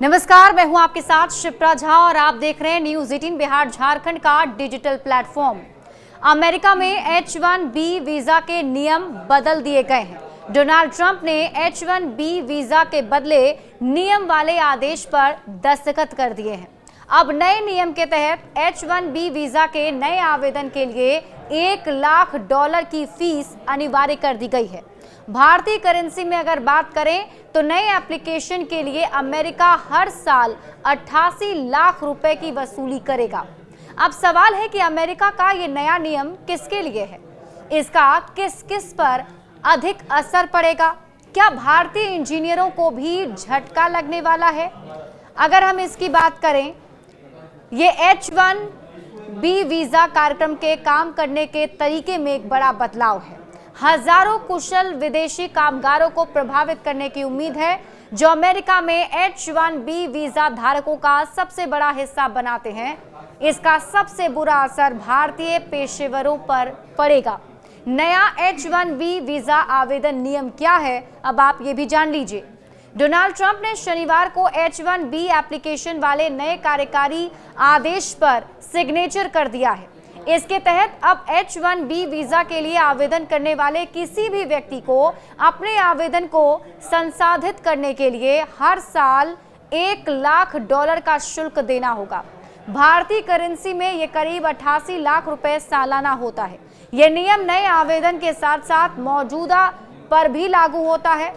नमस्कार, मैं हूं आपके साथ शिप्रा झा और आप देख रहे हैं न्यूज 18 बिहार झारखंड का डिजिटल प्लेटफॉर्म। अमेरिका में H1B वीजा के नियम बदल दिए गए हैं। डोनाल्ड ट्रंप ने H1B वीजा के बदले नियम वाले आदेश पर दस्तखत कर दिए हैं। अब नए नियम के तहत H1B वीजा के नए आवेदन के लिए $1 लाख की फीस अनिवार्य कर दी गई है। भारतीय करेंसी में अगर बात करें तो नए एप्लीकेशन के लिए अमेरिका हर साल 88 लाख रुपए की वसूली करेगा। अब सवाल है कि अमेरिका का ये नया नियम किसके लिए है, इसका किस किस पर अधिक असर पड़ेगा, क्या भारतीय इंजीनियरों को भी झटका लगने वाला है? अगर हम इसकी बात करें, ये H1B वीजा कार्यक्रम के काम करने के तरीके में एक बड़ा बदलाव है। हजारों कुशल विदेशी कामगारों को प्रभावित करने की उम्मीद है, जो अमेरिका में H1B वीजा धारकों का सबसे बड़ा हिस्सा बनाते हैं। इसका सबसे बुरा असर भारतीय पेशेवरों पर पड़ेगा। नया H1B वीजा आवेदन नियम क्या है, अब आप ये भी जान लीजिए। डोनाल्ड ट्रंप ने शनिवार को H1B एप्लीकेशन वाले नए कार्यकारी आदेश पर सिग्नेचर कर दिया है। इसके तहत अब H1B वीजा के लिए आवेदन करने वाले किसी भी व्यक्ति को अपने आवेदन को संसाधित करने के लिए हर साल $1 लाख का शुल्क देना होगा। भारतीय करेंसी में ये करीब 88 लाख रुपए सालाना होता है। यह नियम नए आवेदन के साथ साथ मौजूदा पर भी लागू होता है।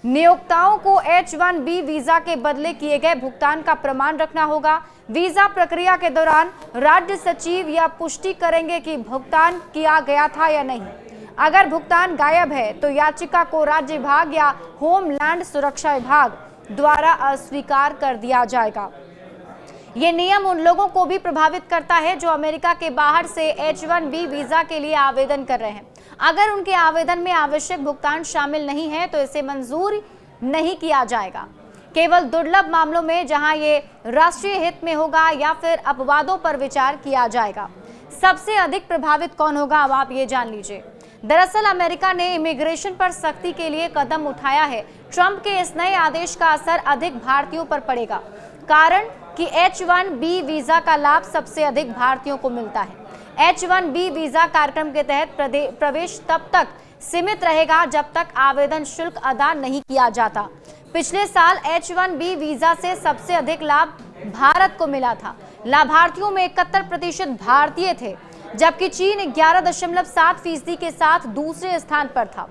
नियोक्ताओं को H1B वीजा के बदले किए गए भुगतान का प्रमाण रखना होगा। वीजा प्रक्रिया के दौरान राज्य सचिव यह पुष्टि करेंगे कि भुगतान किया गया था या नहीं। अगर भुगतान गायब है तो याचिका को राज्य विभाग या होमलैंड सुरक्षा विभाग द्वारा अस्वीकार कर दिया जाएगा। ये नियम उन लोगों को भी प्रभावित करता है जो अमेरिका के बाहर से H1B वीजा के लिए आवेदन कर रहे हैं। अगर उनके आवेदन में आवश्यक भुगतान शामिल नहीं है तो इसे मंजूर नहीं किया जाएगा। केवल दुर्लभ मामलों में जहां ये राष्ट्रीय हित में होगा या फिर अपवादों पर विचार किया जाएगा। सबसे अधिक प्रभावित कौन होगा, अब आप ये जान लीजिए। दरअसल अमेरिका ने इमिग्रेशन पर सख्ती के लिए कदम उठाया है। ट्रंप के इस नए आदेश का असर अधिक भारतीयों पर पड़ेगा, कारण कि H1B वीजा का लाभ सबसे अधिक भारतीयों को मिलता है। H1B वीजा कार्यक्रम के तहत प्रवेश तब तक सीमित रहेगा जब तक आवेदन शुल्क अदा नहीं किया जाता। पिछले साल H1B वीजा से सबसे अधिक लाभ भारत को मिला था। लाभार्थियों में 71% भारतीय थे, जबकि चीन 11.7% के साथ दूसरे स्थान पर था।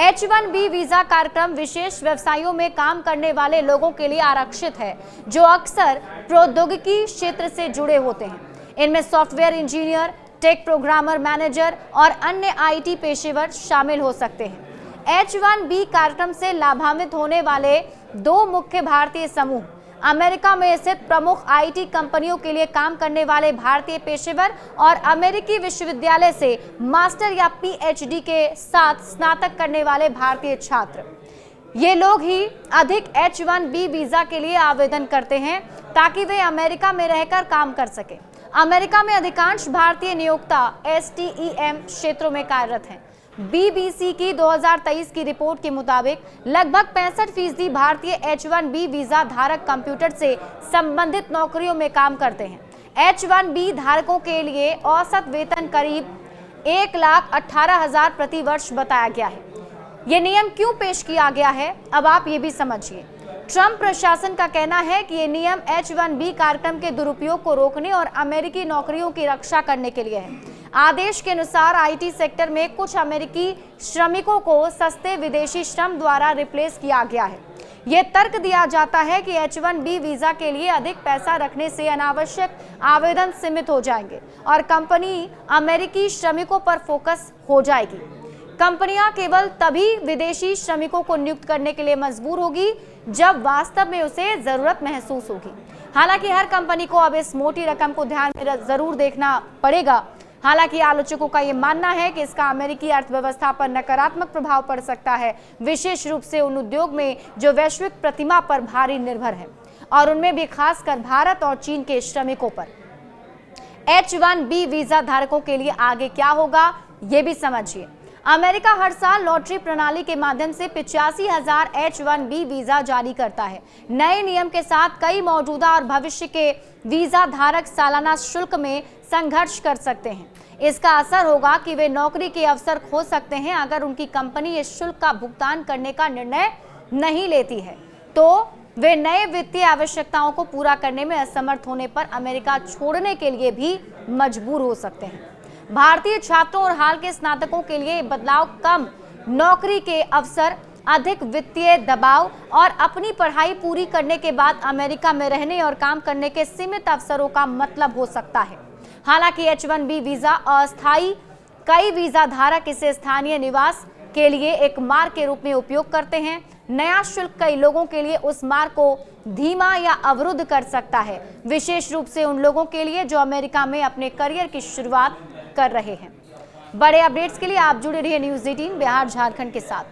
H1B वीजा कार्यक्रम विशेष व्यवसायों में काम करने वाले लोगों के लिए आरक्षित है, जो अक्सर प्रौद्योगिकी क्षेत्र से जुड़े होते हैं। इनमें software engineer, tech programmer, manager और अन्य IT पेशेवर शामिल हो सकते हैं। H1B कार्यक्रम से लाभान्वित होने वाले दो मुख्य भारतीय समूह अमेरिका में स्थित प्रमुख IT कंपनियों के लिए काम करने वाले भारतीय पेशेवर और अमेरिकी विश्वविद्यालय से मास्टर या PhD के साथ स्नातक करने वाले भारतीय छात्र। ये लोग ही अधिक H1B वीजा के लिए आवेदन करते हैं ताकि वे अमेरिका में रहकर काम कर सके। अमेरिका में अधिकांश भारतीय नियोक्ता STEM क्षेत्रों में कार्यरत हैं। BBC की 2023 की रिपोर्ट के मुताबिक लगभग 65% भारतीय H1B वीजा धारक कंप्यूटर से संबंधित नौकरियों में काम करते हैं। H1B धारकों के लिए औसत वेतन करीब 1,18,000 प्रति वर्ष बताया गया है। ये नियम क्यों पेश किया गया है, अब आप ये भी समझिए। ट्रंप प्रशासन का कहना है कि ये नियम H1B कार्यक्रम के दुरुपयोग को रोकने और अमेरिकी नौकरियों की रक्षा करने के लिए है। आदेश के अनुसार IT सेक्टर में कुछ अमेरिकी श्रमिकों को सस्ते विदेशी श्रम द्वारा रिप्लेस किया गया है। यह तर्क दिया जाता है कि H1B वीजा के लिए अधिक पैसा रखने से अनावश्यक आवेदन सीमित हो जाएंगे और कंपनी अमेरिकी श्रमिकों पर फोकस हो जाएगी। कंपनियां केवल तभी विदेशी श्रमिकों को नियुक्त करने के लिए मजबूर होगी जब वास्तव में उसे जरूरत महसूस होगी। हालांकि हर कंपनी को अब इस मोटी रकम को ध्यान में जरूर देखना पड़ेगा। हालांकि आलोचकों का यह मानना है कि इसका अमेरिकी अर्थव्यवस्था पर नकारात्मक प्रभाव पड़ सकता है, विशेष रूप से उन उद्योग में जो वैश्विक प्रतिमा पर भारी निर्भर है और उनमें भी खासकर भारत और चीन के श्रमिकों पर। H1B वीजा धारकों के लिए आगे क्या होगा, ये भी समझिए। अमेरिका हर साल लॉटरी प्रणाली के माध्यम से 85,000 H-1B वीजा जारी करता है। नए नियम के साथ कई मौजूदा और भविष्य के वीजा धारक सालाना शुल्क में संघर्ष कर सकते हैं। इसका असर होगा कि वे नौकरी के अवसर खो सकते हैं अगर उनकी कंपनी इस शुल्क का भुगतान करने का निर्णय नहीं लेती है, तो वे नए वित्तीय आवश्यकताओं को पूरा करने में असमर्थ होने पर अमेरिका छोड़ने के लिए भी मजबूर हो सकते हैं। भारतीय छात्रों और हाल के स्नातकों के लिए बदलाव कम नौकरी के अवसर, अधिक वित्तीय दबाव और अपनी पढ़ाई पूरी करने के बाद अमेरिका में रहने और काम करने के सीमित अवसरों का मतलब हो सकता है। हालांकि H-1B वीजा अस्थायी, कई वीजा धारक इसे स्थानीय निवास के लिए एक मार्ग के रूप में उपयोग करते हैं। नया शुल्क कई लोगों के लिए उस मार्ग को धीमा या अवरुद्ध कर सकता है, विशेष रूप से उन लोगों के लिए जो अमेरिका में अपने करियर की शुरुआत कर रहे हैं। बड़े अपडेट्स के लिए आप जुड़े रहिए न्यूज़ 18 बिहार झारखंड के साथ।